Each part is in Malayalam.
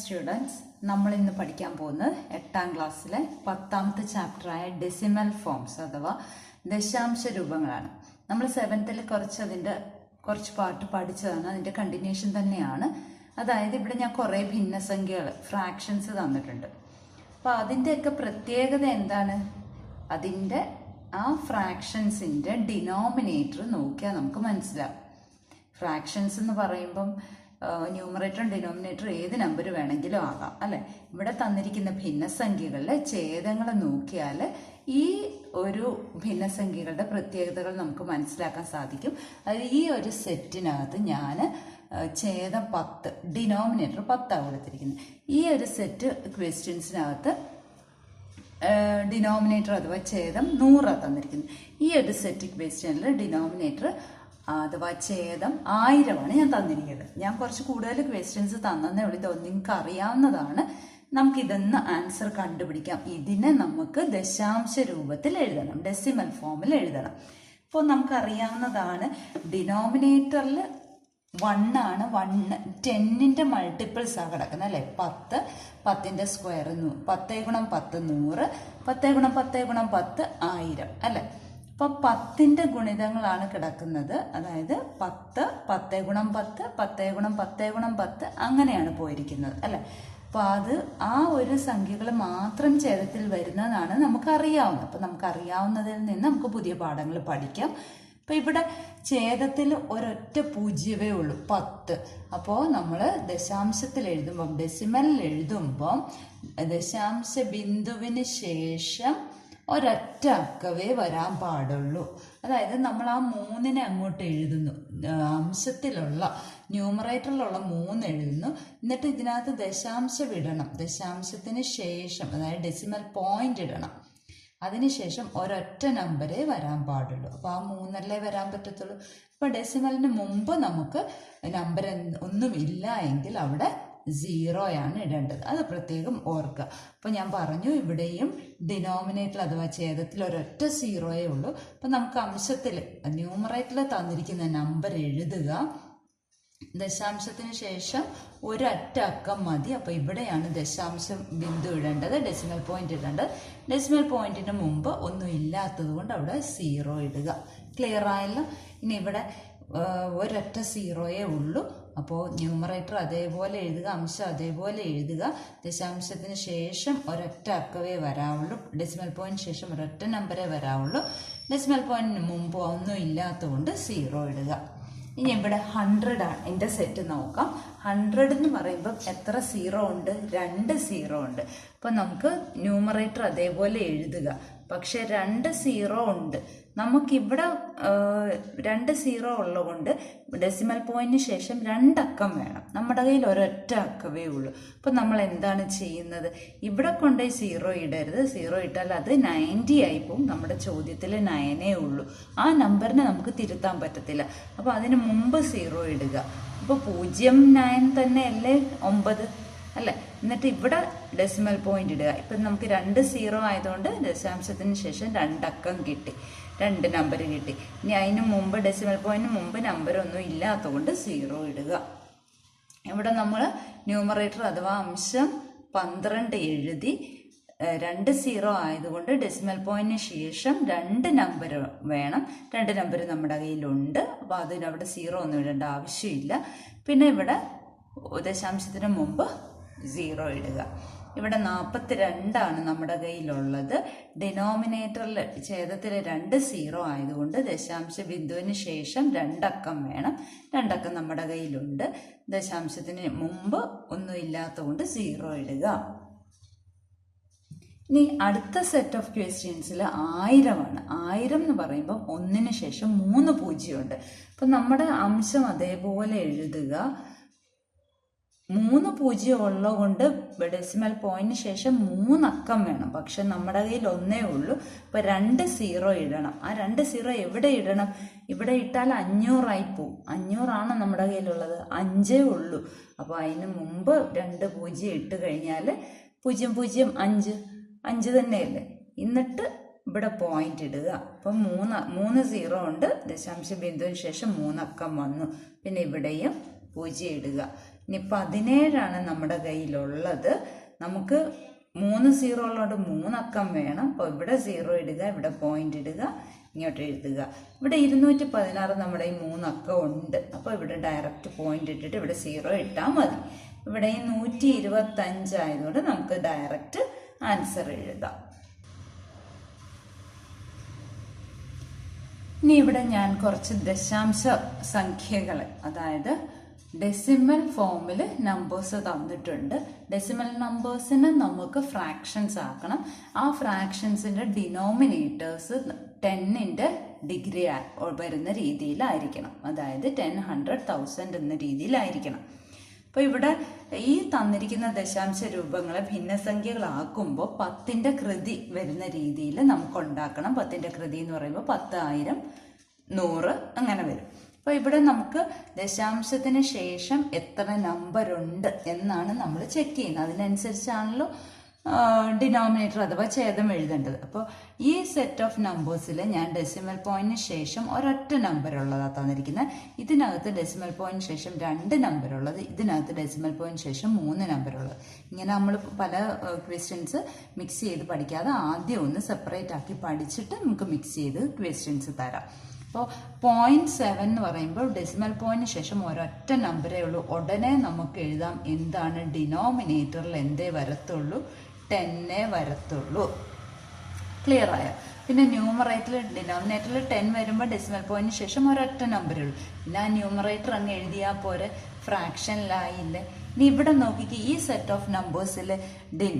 സ്റ്റുഡൻസ്, നമ്മൾ ഇന്ന് പഠിക്കാൻ പോകുന്നത് 8ാം ക്ലാസ്സിലെ 10ാമത്തെ ചാപ്റ്ററായ ഡെസിമൽ ഫോംസ് അഥവാ ദശാംശ രൂപങ്ങളാണ്. നമ്മൾ 7th കുറച്ച് പാർട്ട് പഠിച്ചതാണ്, അതിൻ്റെ കണ്ടിന്യൂഷൻ തന്നെയാണ്. അതായത് ഇവിടെ ഞാൻ കുറേ ഭിന്നസംഖ്യകൾ ഫ്രാക്ഷൻസ് തന്നിട്ടുണ്ട്. അപ്പോൾ അതിൻ്റെയൊക്കെ പ്രത്യേകത എന്താണ്? അതിൻ്റെ ആ ഫ്രാക്ഷൻസിൻ്റെ ഡിനോമിനേറ്റർ നോക്കിയാൽ നമുക്ക് മനസ്സിലാവും. ഫ്രാക്ഷൻസ് എന്ന് പറയുമ്പം ന്യൂമറേറ്ററും ഡിനോമിനേറ്റർ ഏത് നമ്പർ വേണമെങ്കിലും ആകാം അല്ലേ. ഇവിടെ തന്നിരിക്കുന്ന ഭിന്നസംഖ്യകളിലെ ഛേദങ്ങൾ നോക്കിയാൽ ഈ ഒരു ഭിന്നസംഖ്യകളുടെ പ്രത്യേകതകൾ നമുക്ക് മനസ്സിലാക്കാൻ സാധിക്കും. അതായത് ഈ ഒരു സെറ്റിനകത്ത് ഞാൻ ഛേദം 10, ഡിനോമിനേറ്റർ 10 കൊടുത്തിരിക്കുന്നത്. ഈ ഒരു സെറ്റ് ക്വസ്റ്റ്യൻസിനകത്ത് ഡിനോമിനേറ്റർ അഥവാ ഛേദം 100 തന്നിരിക്കുന്നത്. ഈ ഒരു സെറ്റ് ക്വസ്റ്റ്യനിൽ ഡിനോമിനേറ്റർ അഥവാ ഛേദം 1000 ഞാൻ തന്നിരിക്കുന്നത്. ഞാൻ കുറച്ച് കൂടുതൽ ക്വസ്റ്റ്യൻസ് തന്നതേ ഉള്ളൂ, ഇതൊന്നും നിങ്ങൾക്ക് അറിയാവുന്നതാണ്. നമുക്കിതൊന്ന് ആൻസർ കണ്ടുപിടിക്കാം. ഇതിനെ നമുക്ക് ദശാംശ രൂപത്തിൽ എഴുതണം, ഡെസിമൽ ഫോമിൽ എഴുതണം. ഇപ്പോൾ നമുക്കറിയാവുന്നതാണ് ഡിനോമിനേറ്ററിൽ 1 ആണ്. 10ന്റെ മൾട്ടിപ്പിൾസ് ആണ് കിടക്കുന്നത് അല്ലേ. 10, 10ന്റെ സ്ക്വയർ 10 × 10 100, 10 × 10 × 10 1000 അല്ലേ. അപ്പോൾ 10ന്റെ ഗുണിതങ്ങളാണ് കിടക്കുന്നത്. അതായത് 10, 10 × 10, 10 × 10 × 10 അങ്ങനെയാണ് പോയിരിക്കുന്നത് അല്ലേ. അപ്പോൾ അത് ആ ഒരു സംഖ്യകൾ മാത്രം ഛേദത്തിൽ വരുന്നതാണ് നമുക്കറിയാവുന്നത്. അപ്പോൾ നമുക്കറിയാവുന്നതിൽ നിന്ന് നമുക്ക് പുതിയ പാഠങ്ങൾ പഠിക്കാം. അപ്പോൾ ഇവിടെ ഛേദത്തിൽ ഒരൊറ്റ പൂജ്യമേ ഉള്ളൂ, 10. അപ്പോൾ നമ്മൾ ദശാംശത്തിൽ എഴുതുമ്പം, ഡെസിമലിൽ എഴുതുമ്പം ദശാംശ ബിന്ദുവിന് ശേഷം ഒരൊറ്റ അക്കവേ വരാൻ പാടുള്ളൂ. അതായത് നമ്മൾ ആ 3നെ അങ്ങോട്ട് എഴുതുന്നു, അംശത്തിലുള്ള ന്യൂമറേറ്ററിലുള്ള 3 എഴുതുന്നു. എന്നിട്ട് ഇതിനകത്ത് ദശാംശം ഇടണം. ദശാംശത്തിന് ശേഷം അതായത് ഡെസിമൽ പോയിന്റ് ഇടണം. അതിനുശേഷം ഒരൊറ്റ നമ്പരേ വരാൻ പാടുള്ളൂ. അപ്പോൾ ആ 3 വരാൻ പറ്റത്തുള്ളൂ. ഇപ്പോൾ ഡെസിമലിന് മുമ്പ് നമുക്ക് നമ്പർ ഒന്നും ഇല്ല എങ്കിൽ അവിടെ 0 ഇടേണ്ടത്. അത് പ്രത്യേകം ഓർക്കുക. അപ്പോൾ ഞാൻ പറഞ്ഞു ഇവിടെയും ഡിനോമിനേറ്റർ അഥവാ ഛേദത്തിൽ ഒരൊറ്റ 0 ഉള്ളൂ. അപ്പം നമുക്ക് അംശത്തിൽ ന്യൂമറേറ്ററിൽ തന്നിരിക്കുന്ന നമ്പർ എഴുതുക. ദശാംശത്തിന് ശേഷം ഒരൊറ്റ അക്കം മതി. അപ്പോൾ ഇവിടെയാണ് ദശാംശം ബിന്ദു ഇടേണ്ടത്, ഡെസിമൽ പോയിന്റ് ഇടേണ്ടത്. ഡെസിമൽ പോയിന്റിന് മുമ്പ് ഒന്നും ഇല്ലാത്തത് കൊണ്ട് അവിടെ 0 ഇടുക. ക്ലിയർ ആയല്ലോ. ഇനി ഇവിടെ ഒരൊറ്റ 0 ഉള്ളൂ. അപ്പോൾ ന്യൂമറേറ്റർ അതേപോലെ എഴുതുക, അംശം അതേപോലെ എഴുതുക. ദശാംശത്തിന് ശേഷം ഒരൊറ്റ അക്കവേ വരാവുള്ളൂ, ഡെസിമൽ പോയിന്റിന് ശേഷം ഒരൊറ്റ നമ്പരേ വരാവുള്ളൂ. ഡെസിമൽ പോയിന്റിന് മുമ്പ് ഒന്നും ഇല്ലാത്തതുകൊണ്ട് 0 ഇടുക. ഇനി ഇവിടെ 100 ആണ് എൻ്റെ സെറ്റ് നോക്കാം. 100 എന്ന് പറയുമ്പം എത്ര 0 ഉണ്ട്? 2 0 ഉണ്ട്. അപ്പം നമുക്ക് ന്യൂമറേറ്റർ അതേപോലെ എഴുതുക. പക്ഷെ 2 0 ഉണ്ട്. നമുക്കിവിടെ 2 0 ഉള്ളതുകൊണ്ട് ഡെസിമൽ പോയിന്റിന് ശേഷം 2 അക്കം വേണം. നമ്മുടെ കയ്യിൽ ഒരൊറ്റ അക്കവേ ഉള്ളൂ. അപ്പം നമ്മൾ എന്താണ് ചെയ്യുന്നത്? ഇവിടെ കൊണ്ടുപോയി 0 ഇടരുത്. 0 ഇട്ടാൽ അത് 90 ആയി പോകും. നമ്മുടെ ചോദ്യത്തിൽ 9 ഉള്ളൂ. ആ നമ്പറിനെ നമുക്ക് തിരുത്താൻ പറ്റത്തില്ല. അപ്പോൾ അതിന് മുമ്പ് 0 ഇടുക. അപ്പോൾ 0, 9 തന്നെയല്ലേ 9 അല്ലേ. എന്നിട്ട് ഇവിടെ ഡെസിമൽ പോയിന്റ് ഇടുക. ഇപ്പം നമുക്ക് 2 0 ആയതുകൊണ്ട് ദശാംശത്തിന് ശേഷം 2 അക്കം കിട്ടി, 2 നമ്പർ കിട്ടി. ഇനി അതിന് മുമ്പ് ഡെസിമൽ പോയിന്റിന് മുമ്പ് നമ്പറൊന്നും ഇല്ലാത്തതുകൊണ്ട് 0 ഇടുക. ഇവിടെ നമ്മൾ ന്യൂമറേറ്റർ അഥവാ അംശം 12 എഴുതി. 2 0 ആയതുകൊണ്ട് ഡെസിമൽ പോയിന്റിന് ശേഷം 2 നമ്പർ വേണം. 2 നമ്പർ നമ്മുടെ കയ്യിലുണ്ട്. അപ്പോൾ അതിനവിടെ 0 ഒന്നും ഇടേണ്ട ആവശ്യമില്ല. പിന്നെ ഇവിടെ ദശാംശത്തിന് മുമ്പ് 0 ഇടുക. ഇവിടെ 42 നമ്മുടെ കയ്യിലുള്ളത്. ഡിനോമിനേറ്ററിൽ ഛേദത്തിൽ 2 0 ആയതുകൊണ്ട് ദശാംശ ബിന്ദുവിന് ശേഷം 2 അക്കം വേണം. 2 അക്കം നമ്മുടെ കയ്യിലുണ്ട്. ദശാംശത്തിന് മുമ്പ് ഒന്നും ഇല്ലാത്തതുകൊണ്ട് 0 ഇടുക. ഇനി അടുത്ത സെറ്റ് ഓഫ് ക്വസ്റ്റ്യൻസിൽ 1000 ആണ്. 1000 എന്ന് പറയുമ്പം 1ന് ശേഷം 3 0 ഉണ്ട്. അപ്പം നമ്മുടെ അംശം അതേപോലെ എഴുതുക. 3 0 ഉള്ളതുകൊണ്ട് ഡെസിമൽ പോയിന്റിന് ശേഷം 3 അക്കം വേണം. പക്ഷെ നമ്മുടെ കയ്യിൽ 1 ഉള്ളൂ. അപ്പോൾ 2 0 ഇടണം. ആ 2 0 എവിടെ ഇടണം? ഇവിടെ ഇട്ടാൽ 500 ആയി പോവും. 500 ആണ് നമ്മുടെ കയ്യിലുള്ളത്, 5 ഉള്ളൂ. അപ്പോൾ അതിന് മുമ്പ് 2 0 ഇട്ട് കഴിഞ്ഞാൽ 0 0 5 5 തന്നെയല്ലേ. എന്നിട്ട് ഇവിടെ പോയിന്റ് ഇടുക. അപ്പം 3 0 ഉണ്ട്. ദശാംശ ബിന്ദുവിന് ശേഷം 3 അക്കം വന്നു. പിന്നെ ഇവിടെയും 0 ഇടുക. ഇനി 17 നമ്മുടെ കയ്യിലുള്ളത്. നമുക്ക് 3 0 ഉള്ളതുകൊണ്ട് 3 അക്കം വേണം. അപ്പോൾ ഇവിടെ 0 ഇടുക, ഇവിടെ പോയിന്റ് ഇടുക, ഇങ്ങോട്ട് എഴുതുക. ഇവിടെ 216 നമ്മുടെ ഈ 3 അക്കം ഉണ്ട്. അപ്പോൾ ഇവിടെ ഡയറക്റ്റ് പോയിന്റ് ഇട്ടിട്ട് ഇവിടെ 0 ഇട്ടാൽ മതി. ഇവിടെ ഈ 125 ആയതുകൊണ്ട് നമുക്ക് ഡയറക്റ്റ് ആൻസർ എഴുതാം. ഇനി ഇവിടെ ഞാൻ കുറച്ച് ദശാംശ സംഖ്യകൾ, അതായത് ഡെസിമൽ ഫോമിൽ നമ്പേഴ്സ് തന്നിട്ടുണ്ട്. ഡെസിമൽ നമ്പേഴ്സിന് നമുക്ക് ഫ്രാക്ഷൻസ് ആക്കണം. ആ ഫ്രാക്ഷൻസിന്റെ ഡിനോമിനേറ്റേഴ്സ് 10ന്റെ ഡിഗ്രി വരുന്ന രീതിയിലായിരിക്കണം. അതായത് 10, 100, 1000 എന്ന രീതിയിലായിരിക്കണം. അപ്പോൾ ഇവിടെ ഈ തന്നിരിക്കുന്ന ദശാംശ രൂപങ്ങളെ ഭിന്നസംഖ്യകളാക്കുമ്പോൾ 10ന്റെ കൃതി വരുന്ന രീതിയിൽ നമുക്ക് ഉണ്ടാക്കണം. 10ന്റെ കൃതി എന്ന് പറയുമ്പോൾ 10,000, 100 അങ്ങനെ വരും. അപ്പോൾ ഇവിടെ നമുക്ക് ദശാംശത്തിന് ശേഷം എത്ര നമ്പർ ഉണ്ട് എന്നാണ് നമ്മൾ ചെക്ക് ചെയ്യുന്നത്. അതിനനുസരിച്ചാണല്ലോ ഡിനോമിനേറ്റർ അഥവാ ഛേദം എഴുതേണ്ടത്. അപ്പോൾ ഈ സെറ്റ് ഓഫ് നമ്പേഴ്സിൽ ഞാൻ ഡെസിമൽ പോയിന്റിന് ശേഷം ഒരൊറ്റ നമ്പർ ഉള്ളതാണ് തന്നിരിക്കുന്നത്. ഇതിനകത്ത് ഡെസിമൽ പോയിന്റിന് ശേഷം 2 നമ്പർ ഉള്ളത്, ഇതിനകത്ത് ഡെസിമൽ പോയിന്റിന് ശേഷം 3 നമ്പർ ഉള്ളത്. ഇങ്ങനെ നമ്മൾ പല ക്വസ്റ്റ്യൻസ് മിക്സ് ചെയ്ത് പഠിക്കാതെ ആദ്യം ഒന്ന് സെപ്പറേറ്റ് ആക്കി പഠിച്ചിട്ട് നമുക്ക് മിക്സ് ചെയ്ത് ക്വസ്റ്റ്യൻസ് തരാം. അപ്പോൾ 0.7 എന്ന് പറയുമ്പോൾ ഡെസിമൽ പോയിന്റിന് ശേഷം ഒരൊറ്റ നമ്പറേ ഉള്ളൂ. ഉടനെ നമുക്ക് എഴുതാം എന്താണ് ഡിനോമിനേറ്ററിൽ എന്തേ വരത്തുള്ളൂ, 10 വരത്തുള്ളൂ. ക്ലിയർ ആയോ? പിന്നെ ന്യൂമറേറ്ററിൽ ഡിനോമിനേറ്ററിൽ 10 വരുമ്പോൾ ഡെസിമൽ പോയിന്റിന് ശേഷം ഒരൊറ്റ നമ്പറേ ഉള്ളൂ. പിന്നെ ആ ന്യൂമറേറ്റർ അങ്ങ് എഴുതിയാൽ പോരെ, ഫ്രാക്ഷനിലായില്ലേ. ഇനി ഇവിടെ നോക്കിക്ക്, ഈ സെറ്റ് ഓഫ് നമ്പേഴ്സിൽ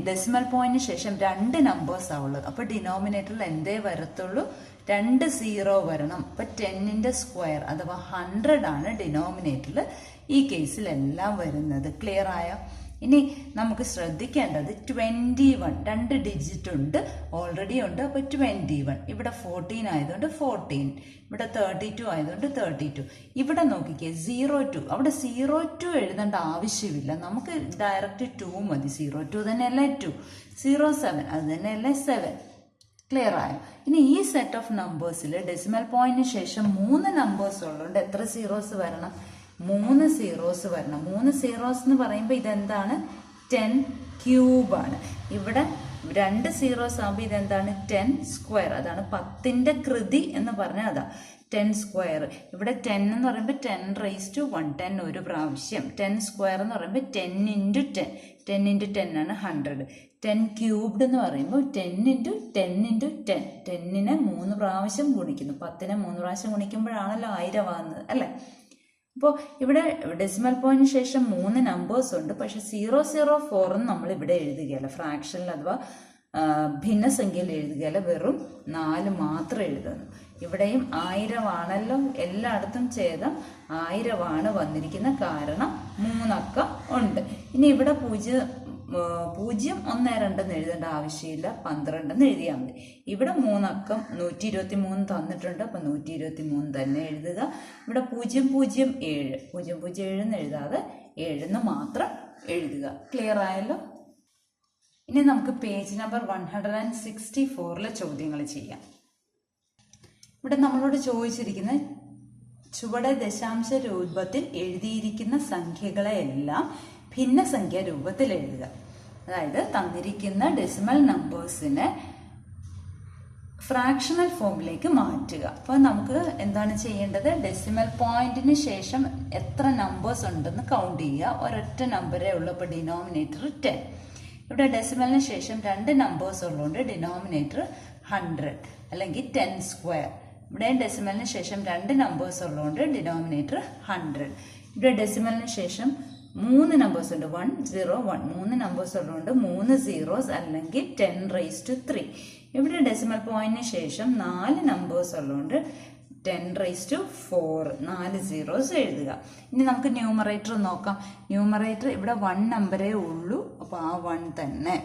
ഡെസിമൽ പോയിന്റിന് ശേഷം 2 നമ്പേഴ്സാണ് ഉള്ളത്. അപ്പോൾ ഡിനോമിനേറ്ററിൽ എന്തേ വരത്തുള്ളൂ, 2 0 വരണം. അപ്പം 10ന്റെ സ്ക്വയർ അഥവാ 100 ആണ് ഡിനോമിനേറ്ററിൽ ഈ കേസിലെല്ലാം വരുന്നത്. ക്ലിയർ ആയോ? ഇനി നമുക്ക് ശ്രദ്ധിക്കേണ്ടത് 21, 2 ഡിജിറ്റ് ഉണ്ട്, ഓൾറെഡി ഉണ്ട്. അപ്പോൾ 21, ഇവിടെ 14 ആയതുകൊണ്ട് 14, ഇവിടെ 32 ആയതുകൊണ്ട് 32. ഇവിടെ നോക്കിക്കേ 02, അവിടെ 02 എഴുതേണ്ട ആവശ്യമില്ല, നമുക്ക് ഡയറക്റ്റ് 2 മതി. 02 തന്നെയല്ലേ 2, 07 അത് തന്നെയല്ലേ 7. ക്ലിയർ ആയോ? ഇനി ഈ സെറ്റ് ഓഫ് നമ്പേഴ്സിൽ ഡെസിമൽ പോയിന്റിന് ശേഷം 3 നമ്പേഴ്സ് ഉള്ളതുകൊണ്ട് എത്ര സീറോസ് വരണം, 3 സീറോസ് വരണം. 3 സീറോസ് എന്ന് പറയുമ്പോൾ ഇതെന്താണ്, 10 ക്യൂബാണ്. ഇവിടെ 2 സീറോസ് ആകുമ്പോൾ ഇതെന്താണ്, 10 സ്ക്വയർ. അതാണ് 10ന്റെ കൃതി എന്ന് പറഞ്ഞാൽ അതാ 10 സ്ക്വയർ. ഇവിടെ 10 എന്ന് പറയുമ്പോൾ 10⁻1, 10 ഒരു പ്രാവശ്യം. 10 സ്ക്വയർ എന്ന് പറയുമ്പോൾ 10 × 10, 10 × 10 ആണ് 100. 10 ക്യൂബ്ഡ് എന്ന് പറയുമ്പോൾ 10 × 10 × 10, 10നെ 3 പ്രാവശ്യം ഗുണിക്കുന്നു. 10നെ 3 പ്രാവശ്യം ഗുണിക്കുമ്പോഴാണല്ലോ 1000 ആകുന്നത്, അല്ലേ? അപ്പോൾ ഇവിടെ ഡെസിമൽ പോയിന്റിന് ശേഷം 3 നമ്പേഴ്സ് ഉണ്ട്, പക്ഷെ 004 എന്ന് നമ്മൾ ഇവിടെ എഴുതുകയല്ല, ഫ്രാക്ഷനിൽ അഥവാ ഭിന്നസംഖ്യയിൽ എഴുതുകയല്ല, വെറും 4 മാത്രം എഴുതുന്നു. ഇവിടെയും 1000 ആണല്ലോ, എല്ലായിടത്തും ഛേദം 1000 ആണ് വന്നിരിക്കുന്ന, കാരണം 3 അക്കം ഉണ്ട്. ഇനി ഇവിടെ 0, 1, 2 എന്ന് എഴുതേണ്ട ആവശ്യമില്ല, 12 എന്ന് എഴുതിയാൽ മതി. ഇവിടെ 3 അക്കം 123 തന്നിട്ടുണ്ട്, അപ്പം 123 തന്നെ എഴുതുക. ഇവിടെ 007, 007 എന്ന് എഴുതാതെ 7 എന്ന് മാത്രം എഴുതുക. ക്ലിയർ ആയല്ലോ? ഇനി നമുക്ക് പേജ് നമ്പർ 164 ചോദ്യങ്ങൾ ചെയ്യാം. ഇവിടെ നമ്മളോട് ചോദിച്ചിരിക്കുന്ന ചുവടെ ദശാംശ രൂപത്തിൽ എഴുതിയിരിക്കുന്ന സംഖ്യകളെ എല്ലാം ഭിന്നസംഖ്യ രൂപത്തിൽ എഴുതുക. അതായത് തന്നിരിക്കുന്ന ഡെസിമൽ നമ്പേഴ്സിനെ ഫ്രാക്ഷണൽ ഫോമിലേക്ക് മാറ്റുക. അപ്പോൾ നമുക്ക് എന്താണ് ചെയ്യേണ്ടത്, ഡെസിമൽ പോയിന്റിന് ശേഷം എത്ര നമ്പേഴ്സ് ഉണ്ടെന്ന് കൗണ്ട് ചെയ്യുക. ഒരൊറ്റ നമ്പറേ ഉള്ളൂ, അപ്പോൾ ഡിനോമിനേറ്റർ 10. ഇവിടെ ഡെസിമലിന് ശേഷം 2 നമ്പേഴ്സ് ഉള്ളതുകൊണ്ട് ഡിനോമിനേറ്റർ 100 അല്ലെങ്കിൽ 10 സ്ക്വയർ. ഇവിടെ ഡെസിമലിന് ശേഷം 2 നമ്പേഴ്സ് ഉള്ളതുകൊണ്ട് ഡിനോമിനേറ്റർ 100. ഇവിടെ ഡെസിമലിന് ശേഷം 3 നമ്പേഴ്സ് ഉണ്ട്, 101, 3 നമ്പേഴ്സ് ഉള്ളതുകൊണ്ട് 3 സീറോസ് അല്ലെങ്കിൽ 10⁻3. ഇവിടെ ഡെസിമൽ പോയിന്റിന് ശേഷം 4 നമ്പേഴ്സ് ഉള്ളതുകൊണ്ട് 10⁻4, 4 സീറോസ് എഴുതുക. ഇനി നമുക്ക് ന്യൂമറേറ്റർ നോക്കാം. ന്യൂമറേറ്റർ ഇവിടെ 1 നമ്പറേ ഉള്ളൂ, അപ്പോൾ ആ 1 തന്നെ.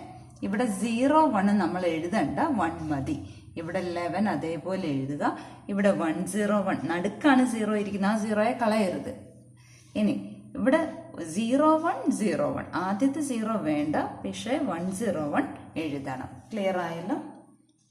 ഇവിടെ 01 നമ്മൾ എഴുതണ്ട, 1 മതി. ഇവിടെ 11 അതേപോലെ എഴുതുക. ഇവിടെ 101, നടുക്കാണ് 0 ഇരിക്കുന്നത്, ആ 0യെ കളയരുത്. ഇനി ഇവിടെ 0101, ആദ്യത്തെ 0 വേണ്ട, പക്ഷേ 101 എഴുതണം. ക്ലിയർ ആയല്ലോ?